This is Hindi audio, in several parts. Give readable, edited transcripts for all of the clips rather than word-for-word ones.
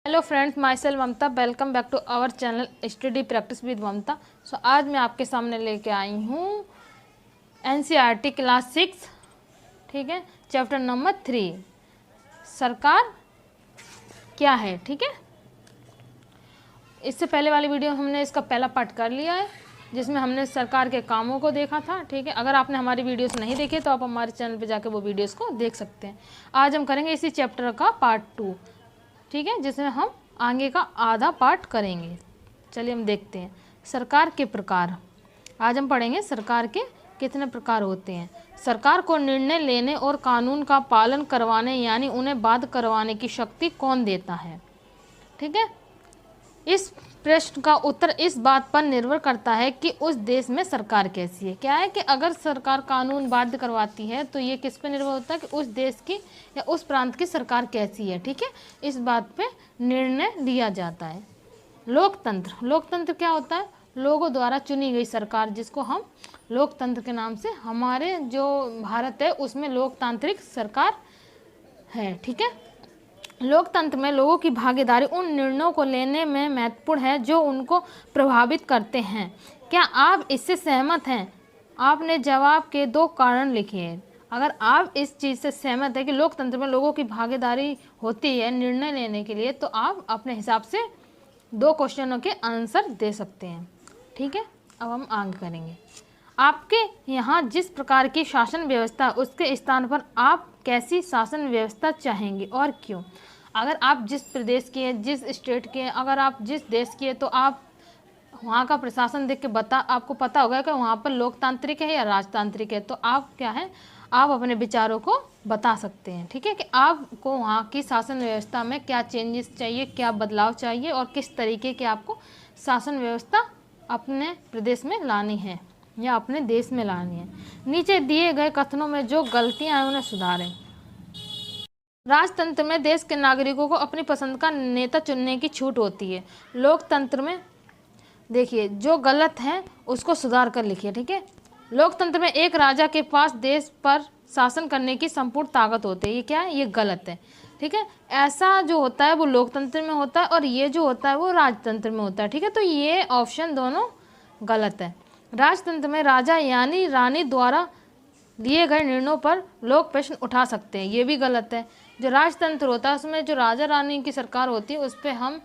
Hello friends, myself Mamta. Welcome back to our channel study practice with Mamta. So आज मैं आपके सामने लेके आई हूँ एनसीईआरटी क्लास 6, ठीक है, चैप्टर नंबर 3, सरकार क्या है। ठीक है, इससे पहले वाली वीडियो हमने इसका पहला पार्ट कर लिया है, जिसमें हमने सरकार के कामों को देखा था। ठीक है, अगर आपने हमारी वीडियोस नहीं देखे तो आप हमारे चैनल पे जाके वो वीडियोस को देख सकते हैं। आज हम करेंगे इसी चैप्टर का पार्ट 2, ठीक है, जिसमें हम आगे का आधा पार्ट करेंगे। चलिए हम देखते हैं सरकार के प्रकार। आज हम पढ़ेंगे सरकार के कितने प्रकार होते हैं। सरकार को निर्णय लेने और कानून का पालन करवाने यानी उन्हें बाध्य करवाने की शक्ति कौन देता है। ठीक है, इस प्रश्न का उत्तर इस बात पर निर्भर करता है कि उस देश में सरकार कैसी है। क्या है कि अगर सरकार कानून बाध्य करवाती है तो ये किस पे निर्भर होता है कि उस देश की या उस प्रांत की सरकार कैसी है। ठीक है, इस बात पे निर्णय लिया जाता है। लोकतंत्र क्या होता है? लोगों द्वारा चुनी गई सरकार, जिसको हम लोकतंत्र के नाम से, हमारे जो भारत है उसमें लोकतांत्रिक सरकार है। ठीक है, लोकतंत्र में लोगों की भागीदारी उन निर्णयों को लेने में महत्वपूर्ण है जो उनको प्रभावित करते हैं। क्या आप इससे सहमत हैं? आपने जवाब के 2 कारण लिखे हैं। अगर आप इस चीज़ से सहमत हैं कि लोकतंत्र में लोगों की भागीदारी होती है निर्णय लेने के लिए, तो आप अपने हिसाब से 2 क्वेश्चनों के आंसर दे सकते हैं। ठीक है, अब हम आगे करेंगे। आपके यहाँ जिस प्रकार की शासन व्यवस्था, उसके स्थान पर आप कैसी शासन व्यवस्था चाहेंगे और क्यों? अगर आप जिस प्रदेश के हैं, जिस स्टेट के हैं, अगर आप जिस देश के हैं, तो आप वहाँ का प्रशासन देख के आपको पता होगा कि वहाँ पर लोकतांत्रिक है या राजतांत्रिक है। तो आप क्या है, आप अपने विचारों को बता सकते हैं। ठीक है, कि आपको वहाँ की शासन व्यवस्था में क्या चेंजेस चाहिए, क्या बदलाव चाहिए और किस तरीके की आपको शासन व्यवस्था अपने प्रदेश में लानी है या अपने देश में लानी है। नीचे दिए गए कथनों में जो गलतियां हैं उन्हें सुधारें। राजतंत्र में देश के नागरिकों को अपनी पसंद का नेता चुनने की छूट होती है। लोकतंत्र में देखिए जो गलत है उसको सुधार कर लिखिए। ठीक है, लोकतंत्र में एक राजा के पास देश पर शासन करने की संपूर्ण ताकत होती है। ये क्या है? ये गलत है। ठीक है, ऐसा जो होता है वो लोकतंत्र में होता है और ये जो होता है वो राजतंत्र में होता है। ठीक है, तो ये ऑप्शन दोनों गलत है। राजतंत्र में राजा यानी रानी द्वारा लिए गए निर्णयों पर लोग प्रश्न उठा सकते हैं, ये भी गलत है। जो राजतंत्र होता है उसमें जो राजा रानी की सरकार होती है उस पर हम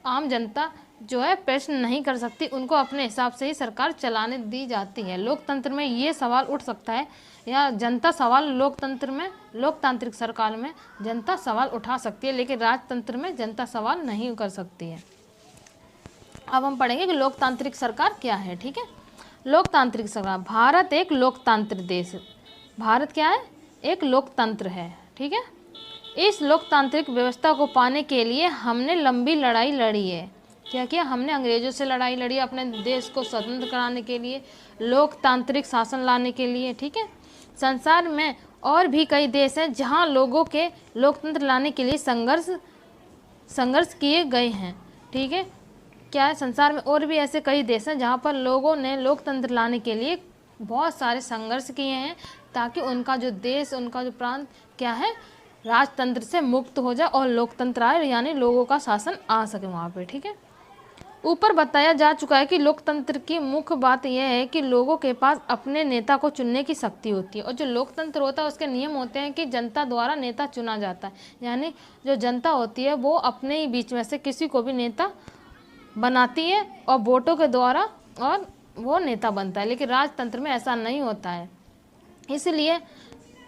आम जनता जो है प्रश्न नहीं कर सकती, उनको अपने हिसाब से ही सरकार चलाने दी जाती है। लोकतंत्र में ये सवाल उठ सकता है या जनता सवाल, लोकतंत्र में लोकतांत्रिक सरकार में जनता सवाल उठा सकती है, लेकिन राजतंत्र में जनता सवाल नहीं कर सकती है। अब हम पढ़ेंगे कि लोकतांत्रिक सरकार क्या है। ठीक है, लोकतांत्रिक सरकार। भारत एक लोकतांत्रिक देश है। भारत क्या है? एक लोकतंत्र है। ठीक है, इस लोकतांत्रिक व्यवस्था को पाने के लिए हमने लंबी लड़ाई लड़ी है। क्या किया? हमने अंग्रेजों से लड़ाई लड़ी अपने देश को स्वतंत्र कराने के लिए, लोकतांत्रिक शासन लाने के लिए। ठीक है, संसार में और भी कई देश हैं जहां लोगों के लोकतंत्र लाने के लिए संघर्ष किए गए हैं। ठीक है, क्या है, संसार में और भी ऐसे कई देश हैं जहाँ पर लोगों ने लोकतंत्र लाने के लिए बहुत सारे संघर्ष किए हैं, ताकि उनका जो देश, उनका जो प्रांत क्या है, राजतंत्र से मुक्त हो जाए और लोकतंत्र आए, यानी लोगों का शासन आ सके वहाँ पे। ठीक है, ऊपर बताया जा चुका है कि लोकतंत्र की मुख्य बात यह है कि लोगों के पास अपने नेता को चुनने की शक्ति होती है। और जो लोकतंत्र होता है उसके नियम होते हैं कि जनता द्वारा नेता चुना जाता है, यानी जो जनता होती है वो अपने ही बीच में से किसी को भी नेता बनाती है और वोटों के द्वारा और वो नेता बनता है। लेकिन राजतंत्र में ऐसा नहीं होता है।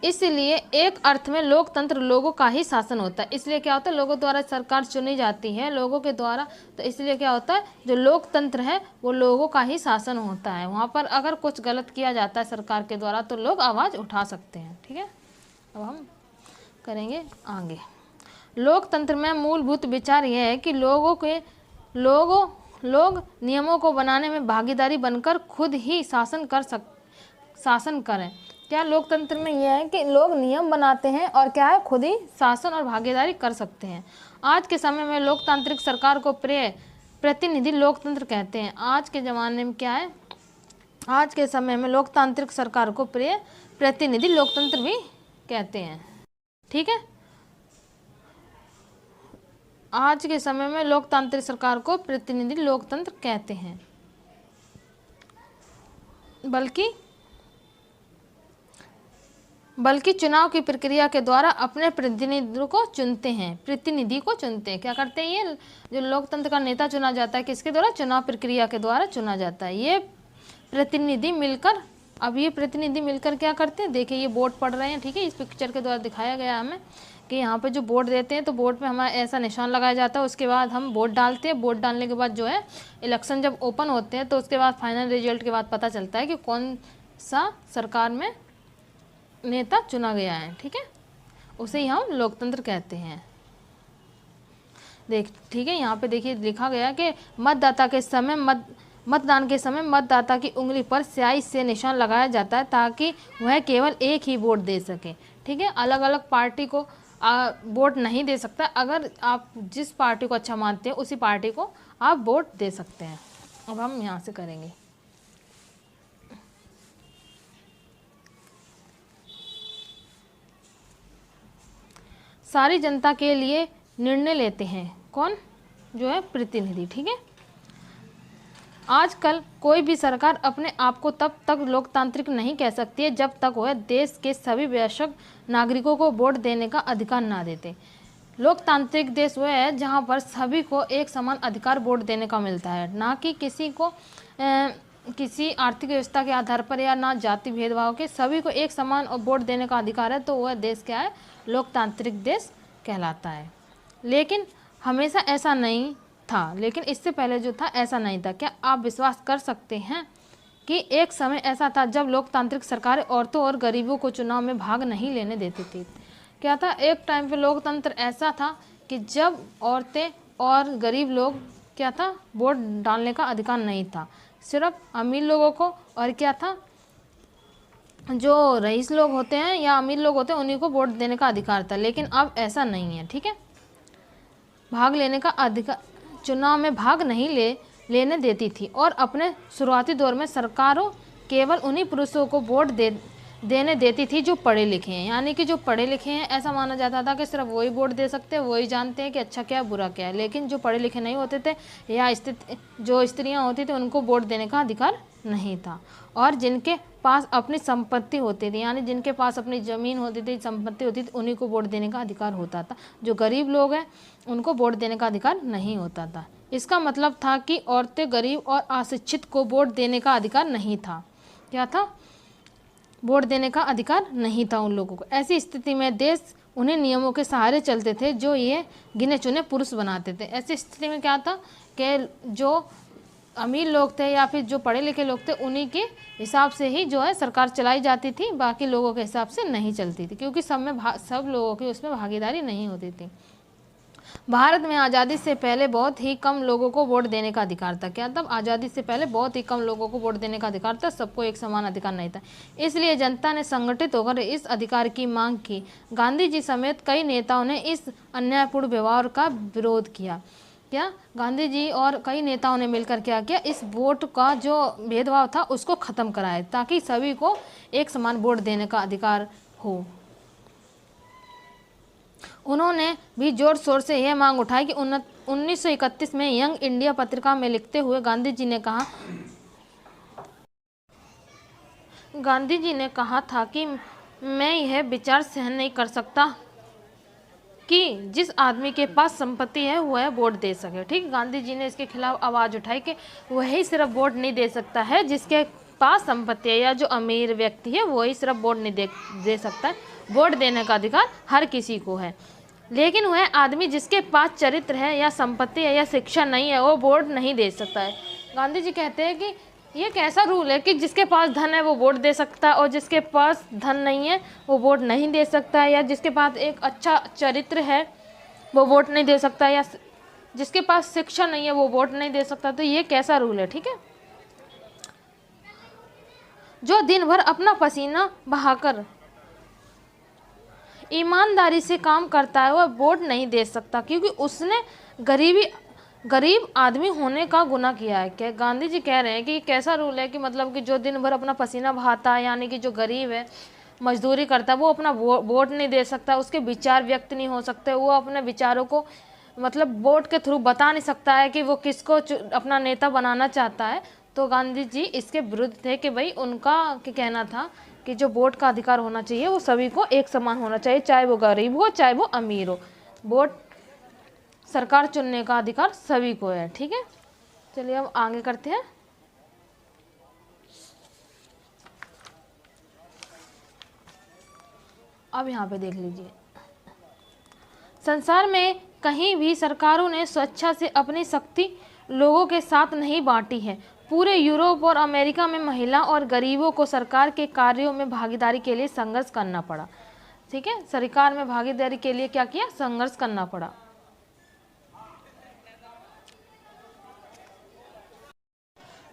इसलिए एक अर्थ में लोकतंत्र लोगों का ही शासन होता है। इसलिए क्या होता है, लोगों द्वारा सरकार चुनी जाती है, लोगों के द्वारा। तो इसलिए क्या होता है, जो लोकतंत्र है वो लोगों का ही शासन होता है। वहाँ पर अगर कुछ गलत किया जाता है सरकार के द्वारा तो लोग आवाज़ उठा सकते हैं। ठीक है, अब हम करेंगे आगे। लोकतंत्र में मूलभूत विचार यह है कि लोग नियमों को बनाने में भागीदारी बनकर खुद ही शासन करें। क्या लोकतंत्र में यह है कि लोग नियम बनाते हैं और क्या है, खुद ही शासन और भागीदारी कर सकते हैं। आज के समय में लोकतांत्रिक सरकार को प्रतिनिधि लोकतंत्र कहते हैं। आज के ज़माने में क्या है, आज के समय में लोकतांत्रिक सरकार को प्रतिनिधि लोकतंत्र भी कहते हैं। ठीक है, आज के समय में लोकतांत्रिक सरकार को प्रतिनिधि लोकतंत्र कहते हैं, बल्कि चुनाव की प्रक्रिया के द्वारा अपने प्रतिनिधि को चुनते हैं। क्या करते हैं? ये जो लोकतंत्र का नेता चुना जाता है किसके द्वारा? चुनाव प्रक्रिया के द्वारा चुना जाता है। ये प्रतिनिधि मिलकर क्या करते हैं? देखिए ये वोट पड़ रहे हैं, ठीक है, इस पिक्चर के द्वारा दिखाया गया हमें कि यहाँ पे जो वोट देते हैं तो वोट पे हमारा ऐसा निशान लगाया जाता है। उसके बाद हम वोट डालते हैं। वोट डालने के बाद जो है इलेक्शन जब ओपन होते हैं तो उसके बाद फाइनल रिजल्ट के बाद पता चलता है कि कौन सा सरकार में नेता चुना गया है, ठीक है, उसे ही हम लोकतंत्र कहते हैं। ठीक है, यहाँ पे देखिए लिखा गया कि मतदान के समय मतदाता की उंगली पर स्याही से निशान लगाया जाता है ताकि वह केवल एक ही वोट दे सके, ठीक है। अलग अलग पार्टी को वोट नहीं दे सकता। अगर आप जिस पार्टी को अच्छा मानते हैं उसी पार्टी को आप वोट दे सकते हैं। अब हम यहाँ से करेंगे। सारी जनता के लिए निर्णय लेते हैं कौन? जो है प्रतिनिधि, ठीक है। आजकल कोई भी सरकार अपने आप को तब तक लोकतांत्रिक नहीं कह सकती है जब तक वह देश के सभी वयस्क नागरिकों को वोट देने का अधिकार ना देते। लोकतांत्रिक देश वह है जहां पर सभी को एक समान अधिकार वोट देने का मिलता है, ना कि किसी को किसी आर्थिक व्यवस्था के आधार पर या ना जाति भेदभाव के। सभी को एक समान वोट देने का अधिकार है, तो वह देश क्या है? लोकतांत्रिक देश कहलाता है। लेकिन हमेशा ऐसा नहीं था, लेकिन इससे पहले जो था ऐसा नहीं था। क्या आप विश्वास कर सकते हैं कि एक समय ऐसा था जब लोकतांत्रिक सरकारें औरतों और गरीबों को चुनाव में भाग नहीं लेने देती थी? क्या था? एक टाइम पे लोकतंत्र ऐसा था कि जब औरतें और गरीब लोग क्या था? वोट डालने का अधिकार नहीं था। सिर्फ अमीर लोगों को और क्या था? जो रईस लोग होते हैं या अमीर लोग होते हैं उन्हीं को वोट देने का अधिकार था। लेकिन अब ऐसा नहीं है, ठीक है। भाग लेने का अधिकार, चुनाव में भाग नहीं लेने देती थी। और अपने शुरुआती दौर में सरकारों केवल उन्हीं पुरुषों को वोट देने देती थी जो पढ़े लिखे हैं। यानी कि जो पढ़े लिखे हैं ऐसा माना जाता था कि सिर्फ वही वोट दे सकते हैं, वही जानते हैं कि अच्छा क्या है बुरा क्या है। लेकिन जो पढ़े लिखे नहीं होते थे या जो स्त्रियां होती थी उनको वोट देने का अधिकार नहीं था। और जिनके पास अपनी संपत्ति होती थी, यानी जिनके पास अपनी ज़मीन होती थी, संपत्ति होती थी, उन्हीं को वोट देने का अधिकार होता था। जो गरीब लोग हैं उनको वोट देने का अधिकार नहीं होता था। इसका मतलब था कि औरतें, गरीब और अशिक्षित को वोट देने का अधिकार नहीं था। क्या था? वोट देने का अधिकार नहीं था उन लोगों को। ऐसी स्थिति में देश उन्हें नियमों के सहारे चलते थे जो ये गिने चुने पुरुष बनाते थे। ऐसी स्थिति में क्या था कि जो अमीर लोग थे या फिर जो पढ़े लिखे लोग थे उन्हीं के हिसाब से ही जो है सरकार चलाई जाती थी, बाकी लोगों के हिसाब से नहीं चलती थी, क्योंकि सब लोगों की उसमें भागीदारी नहीं होती थी। भारत में आज़ादी से पहले बहुत ही कम लोगों को वोट देने का अधिकार था। क्या तब? आज़ादी से पहले बहुत ही कम लोगों को वोट देने का अधिकार था, सबको एक समान अधिकार नहीं था। इसलिए जनता ने संगठित होकर इस अधिकार की मांग की। गांधी जी समेत कई नेताओं ने इस अन्यायपूर्ण व्यवहार का विरोध किया। क्या? गांधी जी और कई नेताओं ने मिलकर क्या किया? इस वोट का जो भेदभाव था उसको ख़त्म कराया ताकि सभी को एक समान वोट देने का अधिकार हो। उन्होंने भी जोर शोर से यह मांग उठाई कि 1931 में यंग इंडिया पत्रिका में लिखते हुए गांधी जी ने कहा था कि मैं यह विचार सहन नहीं कर सकता कि जिस आदमी के पास संपत्ति है वह वोट दे सके। ठीक, गांधी जी ने इसके खिलाफ आवाज़ उठाई कि वही सिर्फ वोट नहीं दे सकता है जिसके पास संपत्ति है, या जो अमीर व्यक्ति है वही सिर्फ वोट नहीं दे सकता है। वोट देने का अधिकार हर किसी को है, लेकिन वह आदमी जिसके पास चरित्र है या संपत्ति है या शिक्षा नहीं है वो वोट नहीं दे सकता है। गांधी जी कहते हैं कि ये कैसा रूल है कि जिसके पास धन है वो वोट दे सकता है और जिसके पास धन नहीं है वो वोट नहीं दे सकता है, या जिसके पास एक अच्छा चरित्र है वो वोट नहीं दे सकता, या जिसके पास शिक्षा नहीं है वो वोट नहीं दे सकता। तो ये कैसा रूल है? ठीक है, जो दिन भर अपना पसीना बहाकर ईमानदारी से काम करता है वह वोट नहीं दे सकता, क्योंकि उसने गरीब आदमी होने का गुनाह किया है। क्या गांधी जी कह रहे हैं कि ये कैसा रूल है कि मतलब कि जो दिन भर अपना पसीना बहाता है, यानी कि जो गरीब है, मजदूरी करता है, वो अपना वोट नहीं दे सकता, उसके विचार व्यक्त नहीं हो सकते, वो अपने विचारों को मतलब वोट के थ्रू बता नहीं सकता है कि वो किसको अपना नेता बनाना चाहता है, तो गांधी जी इसके विरुद्ध थे कि भाई उनका क्या कहना था कि जो वोट का अधिकार होना चाहिए वो सभी को एक समान होना चाहिए, चाहे वो गरीब हो चाहे वो अमीर हो, वोट सरकार चुनने का अधिकार सभी को है। ठीक है, चलिए हम आगे करते हैं। अब यहाँ पे देख लीजिए, संसार में कहीं भी सरकारों ने स्वेच्छा से अपनी शक्ति लोगों के साथ नहीं बांटी है। पूरे यूरोप और अमेरिका में महिला और गरीबों को सरकार के कार्यों में भागीदारी के लिए संघर्ष करना पड़ा। ठीक है, सरकार में भागीदारी के लिए क्या किया, संघर्ष करना पड़ा।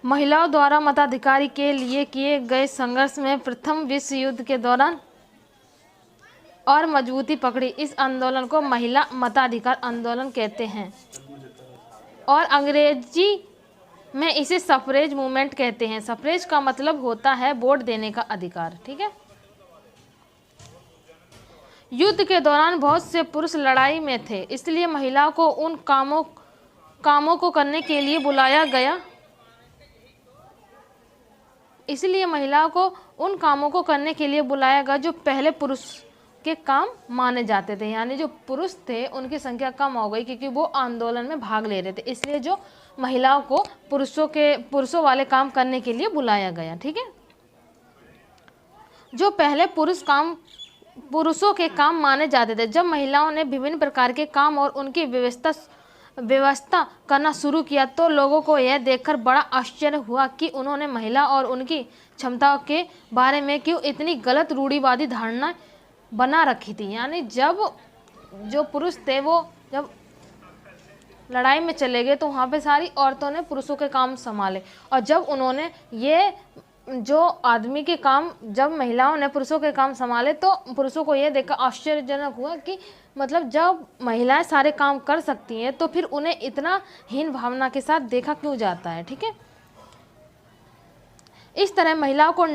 महिलाओं द्वारा मताधिकार के लिए किए गए संघर्ष में प्रथम विश्व युद्ध के दौरान और मजबूती पकड़ी। इस आंदोलन को महिला मताधिकार आंदोलन कहते हैं और अंग्रेजी में इसे सफरेज मूवमेंट कहते हैं। सफरेज का मतलब होता है वोट देने का अधिकार। ठीक है, युद्ध के दौरान बहुत से पुरुष लड़ाई में थे, इसलिए महिलाओं को उन कामों को करने के लिए बुलाया गया। इसलिए महिलाओं को उन कामों को करने के लिए बुलाया गया जो पहले पुरुष के काम माने जाते थे। यानी जो पुरुष थे उनकी संख्या कम हो गई क्योंकि वो आंदोलन में भाग ले रहे थे, इसलिए जो महिलाओं को पुरुषों वाले काम करने के लिए बुलाया गया। ठीक है, जो पहले पुरुषों के काम माने जाते थे। जब महिलाओं ने विभिन्न प्रकार के काम और उनकी व्यवस्था करना शुरू किया तो लोगों को यह देखकर बड़ा आश्चर्य हुआ कि उन्होंने महिला और उनकी क्षमताओं के बारे में क्यों इतनी गलत रूढ़िवादी धारणा बना रखी थी। यानी जब जो पुरुष थे वो जब लड़ाई में चले गए तो वहाँ पे सारी औरतों ने पुरुषों के काम संभाले, और जब उन्होंने ये जो आदमी के काम, जब महिलाओं ने पुरुषों के काम संभाले तो पुरुषों को यह देखकर आश्चर्यजनक हुआ कि मतलब जब महिलाएं सारे काम कर सकती हैं तो फिर उन्हें इतना हीन भावना के साथ देखा क्यों जाता है। ठीक है, इस तरह महिलाओं को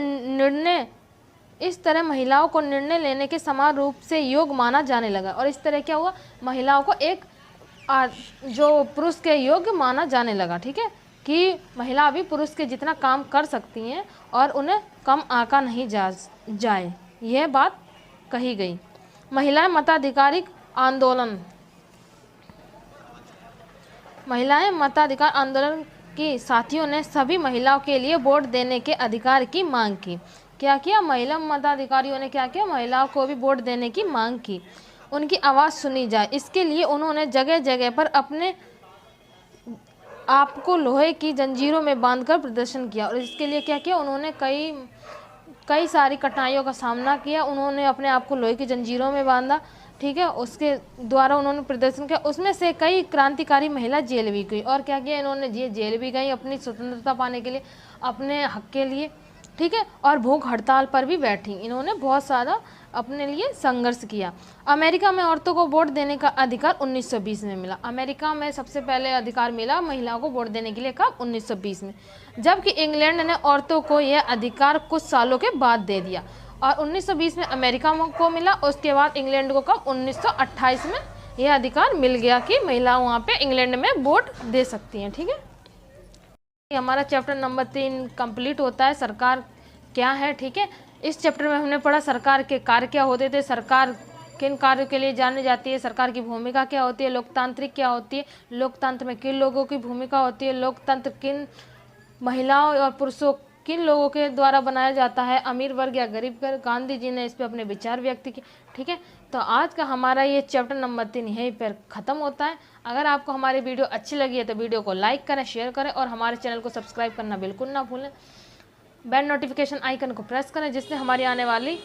निर्णय लेने के समान रूप से योग्य माना जाने लगा, और इस तरह क्या हुआ, महिलाओं को एक जो पुरुष के योग्य माना जाने लगा। ठीक है, कि महिला भी पुरुष के जितना काम कर सकती हैं और उन्हें कम आंका नहीं जाए, यह बात कही गई। महिलाएं मताधिकार आंदोलन की साथियों ने सभी महिलाओं के लिए वोट देने के अधिकार की मांग की। क्या किया, महिला मताधिकारियों ने क्या किया, महिलाओं को भी वोट देने की मांग की, उनकी आवाज़ सुनी जाए। इसके लिए उन्होंने जगह जगह पर अपने आपको लोहे की जंजीरों में बांधकर प्रदर्शन किया, और इसके लिए क्या किया, उन्होंने कई सारी कठिनाइयों का सामना किया। उन्होंने अपने आप को लोहे की जंजीरों में बांधा। ठीक है, उसके द्वारा उन्होंने प्रदर्शन किया। उसमें से कई क्रांतिकारी महिला जेल भी गई, और क्या किया इन्होंने, जेल भी गई अपनी स्वतंत्रता पाने के लिए, अपने हक के लिए। ठीक है, और भूख हड़ताल पर भी बैठी। इन्होंने बहुत सारा अपने लिए संघर्ष किया। अमेरिका में औरतों को वोट देने का अधिकार 1920 में मिला। अमेरिका में सबसे पहले अधिकार मिला महिलाओं को वोट देने के लिए कब, 1920 में, जबकि इंग्लैंड ने औरतों को यह अधिकार कुछ सालों के बाद दे दिया। और 1920 में अमेरिका को मिला, उसके बाद इंग्लैंड को कब, 1928 में यह अधिकार मिल गया कि महिला वहाँ पे इंग्लैंड में वोट दे सकती हैं। ठीक है, हमारा चैप्टर नंबर 3 कंप्लीट होता है, सरकार क्या है। ठीक है, इस चैप्टर में हमने पढ़ा सरकार के कार्य क्या होते थे, सरकार किन कार्यों के लिए जानी जाती है, सरकार की भूमिका क्या होती है, लोकतांत्रिक क्या होती है, लोकतंत्र में किन लोगों की भूमिका होती है, लोकतंत्र किन महिलाओं और पुरुषों किन लोगों के द्वारा बनाया जाता है, अमीर वर्ग या गरीब वर्ग। गांधी जी ने इस पर अपने विचार व्यक्त किए। ठीक है, तो आज का हमारा ये चैप्टर नंबर 3 यहीं पर ख़त्म होता है। अगर आपको हमारी वीडियो अच्छी लगी है तो वीडियो को लाइक करें, शेयर करें, और हमारे चैनल को सब्सक्राइब करना बिल्कुल ना भूलें। बेल नोटिफिकेशन आइकन को प्रेस करें जिससे हमारी आने वाली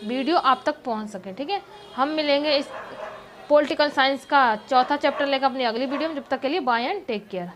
वीडियो आप तक पहुंच सके। ठीक है, हम मिलेंगे इस पॉलिटिकल साइंस का 4था चैप्टर लेकर अपनी अगली वीडियो में। जब तक के लिए बाय एंड टेक केयर।